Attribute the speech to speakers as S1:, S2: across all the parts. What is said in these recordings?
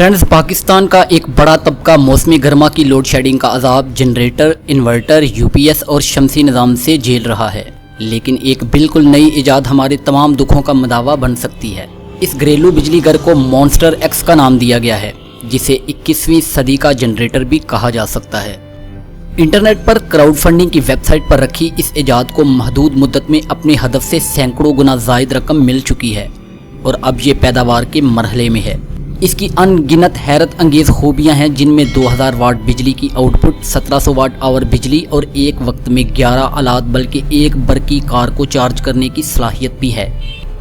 S1: Friends, Pakistan का एक बड़ा तबका मौसमी गर्मा की लोड शेडिंग का अजाब जनरेटर, इन्वर्टर, यूपीएस और शमसी निज़ाम से झेल रहा है। लेकिन एक बिल्कुल नई इजाद हमारे तमाम दुखों का मदावा बन सकती है। इस घरेलू बिजली घर को मॉन्स्टर एक्स का नाम दिया गया है, जिसे 21वीं सदी का जनरेटर भी कहा जा सकता है। इंटरनेट पर क्राउड फंडिंग की वेबसाइट पर रखी इस इजाद को महदूद मुद्दत में अपने हदफ से सैकड़ों गुना ज़ायद रकम मिल चुकी है और अब ये पैदावार के मरहले में है। इसकी अनगिनत हैरत अंगेज़ खूबियाँ हैं, जिनमें 2000 वाट बिजली की आउटपुट, 1700 वाट आवर बिजली और एक वक्त में 11 आलात बल्कि एक बरकी कार को चार्ज करने की सलाहियत भी है।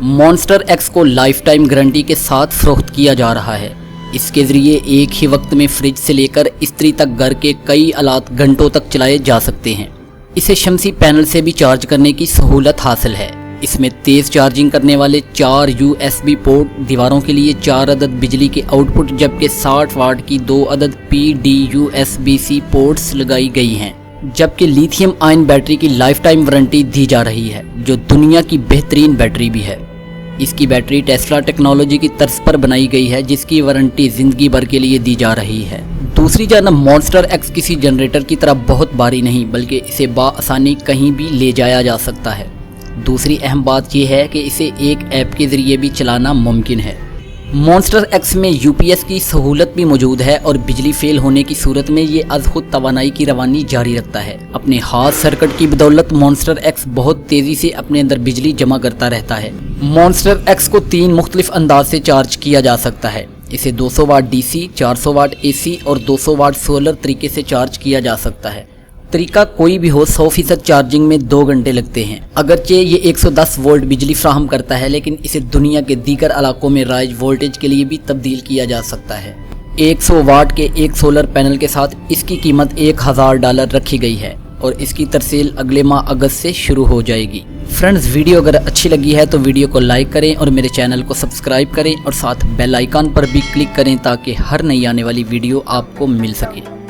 S1: मॉन्स्टर एक्स को लाइफ टाइम गारंटी के साथ फरोख्त किया जा रहा है। इसके ज़रिए एक ही वक्त में फ्रिज से लेकर इस्त्री तक घर के कई आलात घंटों तक चलाए जा सकते हैं। इसे शमसी पैनल से भी चार्ज करने की सहूलत हासिल है। इसमें तेज़ चार्जिंग करने वाले 4 USB पोर्ट, दीवारों के लिए 4 अदद बिजली के आउटपुट, जबकि 60 वाट की 2 अदद PDUSB-C पोर्ट्स लगाई गई हैं। जबकि लिथियम आयन बैटरी की लाइफ टाइम वारंटी दी जा रही है, जो दुनिया की बेहतरीन बैटरी भी है। इसकी बैटरी टेस्ला टेक्नोलॉजी की तर्ज पर बनाई गई है, जिसकी वारंटी ज़िंदगी भर के लिए दी जा रही है। दूसरी जानब मॉन्स्टर एक्स किसी जनरेटर की तरह बहुत भारी नहीं, बल्कि इसे बाआसानी कहीं भी ले जाया जा सकता है। दूसरी अहम बात यह है कि इसे एक ऐप के ज़रिए भी चलाना मुमकिन है। मॉन्स्टर एक्स में यूपीएस की सहूलत भी मौजूद है और बिजली फेल होने की सूरत में ये अज खुद तवानाई की रवानी जारी रखता है। अपने हाथ सर्किट की बदौलत मॉन्स्टर एक्स बहुत तेज़ी से अपने अंदर बिजली जमा करता रहता है। मॉन्स्टर एक्स को 3 मुख्तलिफ अंदाज से चार्ज किया जा सकता है। इसे 200 वाट DC, 400 वाट AC और 200 वाट सोलर तरीके से चार्ज किया जा सकता है। तरीका कोई भी हो, 100% चार्जिंग में 2 घंटे लगते हैं। अगरचे ये 110 वोल्ट बिजली फ्राहम करता है, लेकिन इसे दुनिया के दीगर इलाकों में राइज वोल्टेज के लिए भी तब्दील किया जा सकता है। 100 वाट के एक सोलर पैनल के साथ इसकी कीमत $1000 रखी गई है और इसकी तरसील अगले माह अगस्त से शुरू हो जाएगी। फ्रेंड्स, वीडियो अगर अच्छी लगी है तो वीडियो को लाइक करें और मेरे चैनल को सब्सक्राइब करें और साथ बेल आइकन पर भी क्लिक करें ताकि हर नई आने वाली वीडियो आपको मिल सके।